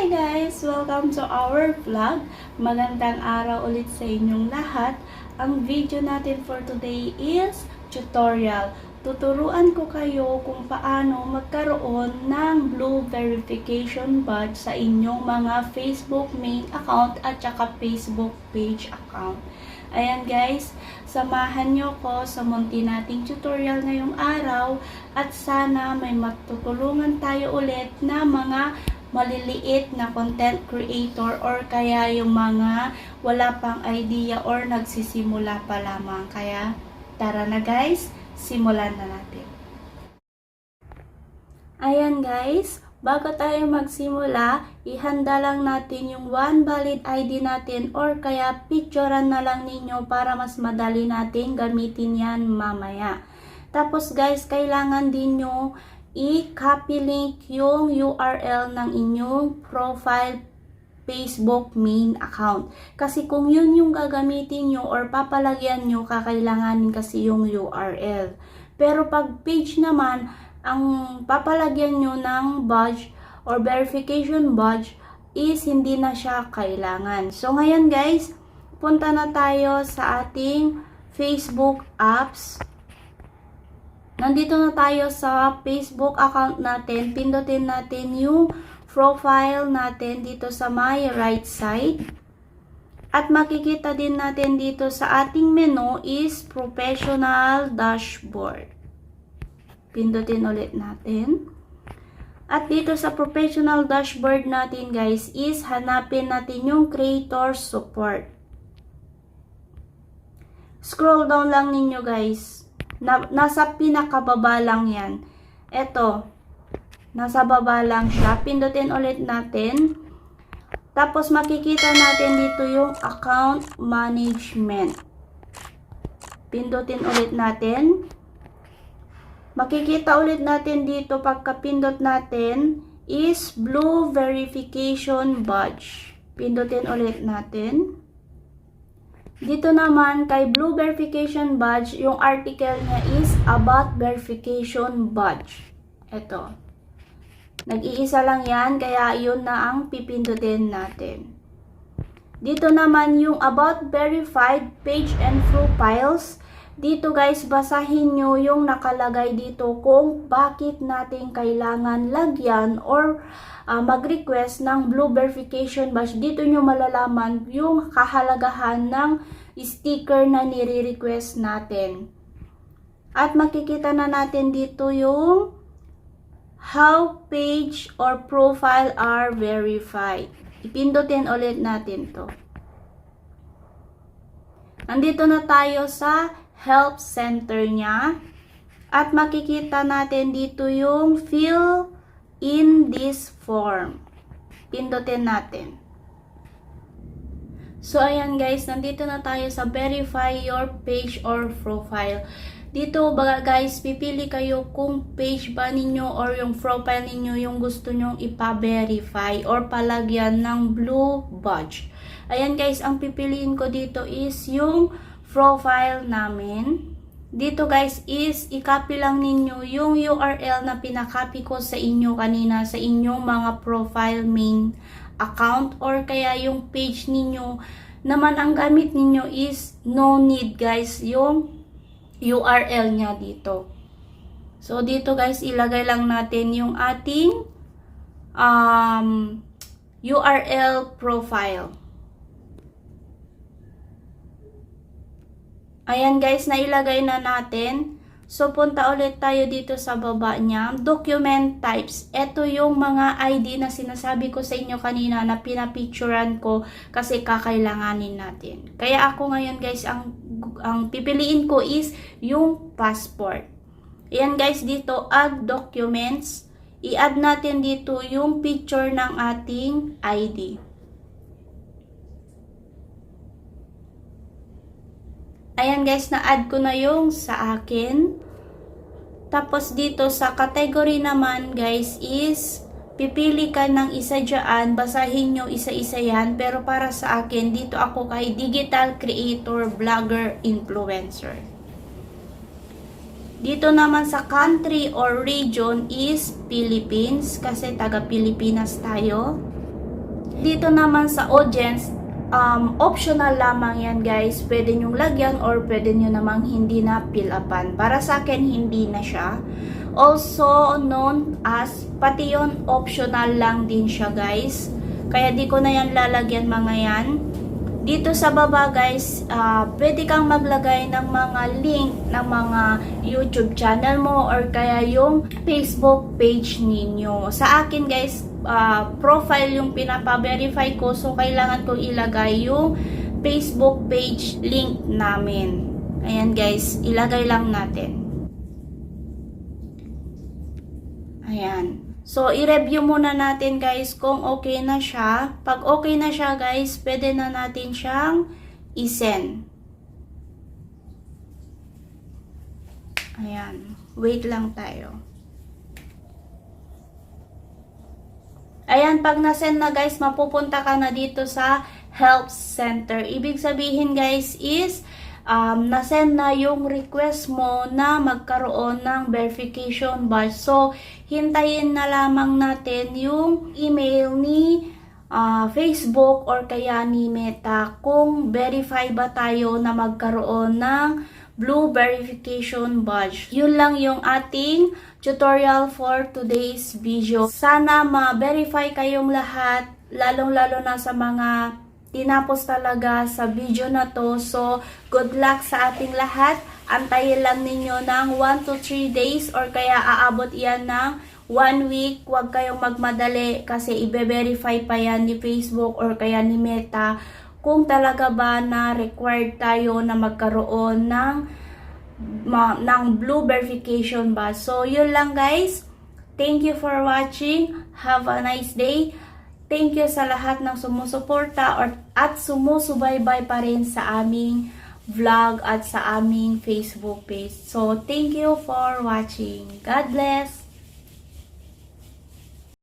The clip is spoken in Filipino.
Hi guys! Welcome to our vlog. Magandang araw ulit sa inyong lahat. Ang video natin for today is tutorial. Tuturuan ko kayo kung paano magkaroon ng blue verification badge sa inyong mga Facebook main account at saka Facebook page account. Ayan guys, samahan nyo ko sa munti nating tutorial ngayong araw at sana may matutulungan tayo ulit na mga maliliit na content creator or kaya yung mga wala pang idea or nagsisimula pa lamang. Kaya tara na guys, simulan na natin. Ayan guys, bago tayo magsimula, ihanda lang natin yung one valid ID natin or kaya picturean na lang ninyo para mas madali natin gamitin yan mamaya. Tapos guys, kailangan din nyo i-copy link yung URL ng inyong profile Facebook main account. Kasi kung yun yung gagamitin nyo or papalagyan nyo, kakailanganin kasi yung URL. Pero pag page naman, ang papalagyan nyo ng badge or verification badge is hindi na siya kailangan. So ngayon guys, punta na tayo sa ating Facebook apps. Nandito na tayo sa Facebook account natin. Pindutin natin yung profile natin dito sa my right side. At makikita din natin dito sa ating menu is professional dashboard. Pindutin ulit natin. At dito sa professional dashboard natin guys is hanapin natin yung creator support. Scroll down lang ninyo guys. Nasa pinakababa lang yan. Eto, nasa baba lang siya. Pindutin ulit natin. Tapos makikita natin dito yung account management. Pindutin ulit natin. Makikita ulit natin dito pagka-pindot natin is blue verification badge. Pindutin ulit natin. Dito naman kay blue verification badge, yung article niya is about verification badge. Ito. Nag-iisa lang yan, kaya yun na ang pipindutin natin. Dito naman yung about verified page and profiles. Dito guys, basahin nyo yung nakalagay dito kung bakit natin kailangan lagyan or mag-request ng blue verification badge. Dito nyo malalaman yung kahalagahan ng sticker na nire-request natin. At makikita na natin dito yung how page or profile are verified. Ipindutin ulit natin to. Nandito na tayo sa help center niya. At makikita natin dito yung fill in this form. Pindutin natin. So, ayan guys, nandito na tayo sa verify your page or profile. Dito, guys, pipili kayo kung page ba ninyo or yung profile ninyo yung gusto nyong ipa-verify or palagyan ng blue badge. Ayan guys, ang pipiliin ko dito is yung profile namin. Dito guys is i-copy lang ninyo yung URL na pinakopy ko sa inyo kanina sa inyong mga profile main account or kaya yung page ninyo naman ang gamit ninyo is no need guys yung URL niya dito. So dito guys ilagay lang natin yung ating URL profile. Ayan guys, nailagay na natin. So, punta ulit tayo dito sa baba niya. Document types. Ito yung mga ID na sinasabi ko sa inyo kanina na pinapicturean ko kasi kakailanganin natin. Kaya ako ngayon guys, ang pipiliin ko is yung passport. Ayan guys, dito add documents. I-add natin dito yung picture ng ating ID. Ayan guys, na-add ko na yung sa akin. Tapos dito sa category naman guys is pipili ka ng isa dyan. Basahin nyo isa-isa yan. Pero para sa akin, dito ako kay digital creator, vlogger, influencer. Dito naman sa country or region is Philippines kasi taga Pilipinas tayo. Dito naman sa audience, optional lamang yan guys. Pwede nyong lagyan or pwede nyo namang hindi na fill upan. Para sa akin, hindi na siya. Also known as, pati yon optional lang din siya guys. Kaya di ko na yan lalagyan mga yan. Dito sa baba guys, pwede kang maglagay ng mga link ng mga YouTube channel mo or kaya yung Facebook page ninyo. Sa akin guys, profile yung pinapa-verify ko, so kailangan kong ilagay yung Facebook page link namin. Ayan guys, ilagay lang natin. Ayan. So, i-review muna natin guys kung okay na siya. Pag okay na siya guys, pwede na natin siyang i-send. Ayan. Wait lang tayo. Ayan, pag na-send na guys, mapupunta ka na dito sa Help Center. Ibig sabihin guys is, na-send na yung request mo na magkaroon ng verification badge. So, hintayin na lamang natin yung email ni Facebook or kaya ni Meta kung verify ba tayo na magkaroon ng blue verification badge. Yun lang yung ating tutorial for today's video. Sana ma-verify kayong lahat, lalong-lalo na sa mga tinapos talaga sa video na to. So, good luck sa ating lahat. Antayin lang ninyo ng 1 to 3 days or kaya aabot yan ng 1 week. Huwag kayong magmadali kasi i-verify pa yan ni Facebook or kaya ni Meta kung talaga ba na required tayo na magkaroon ng blue verification ba. So, yun lang guys. Thank you for watching. Have a nice day. Thank you sa lahat ng sumusuporta at sumusubaybay pa rin sa aming vlog at sa aming Facebook page. So, thank you for watching. God bless!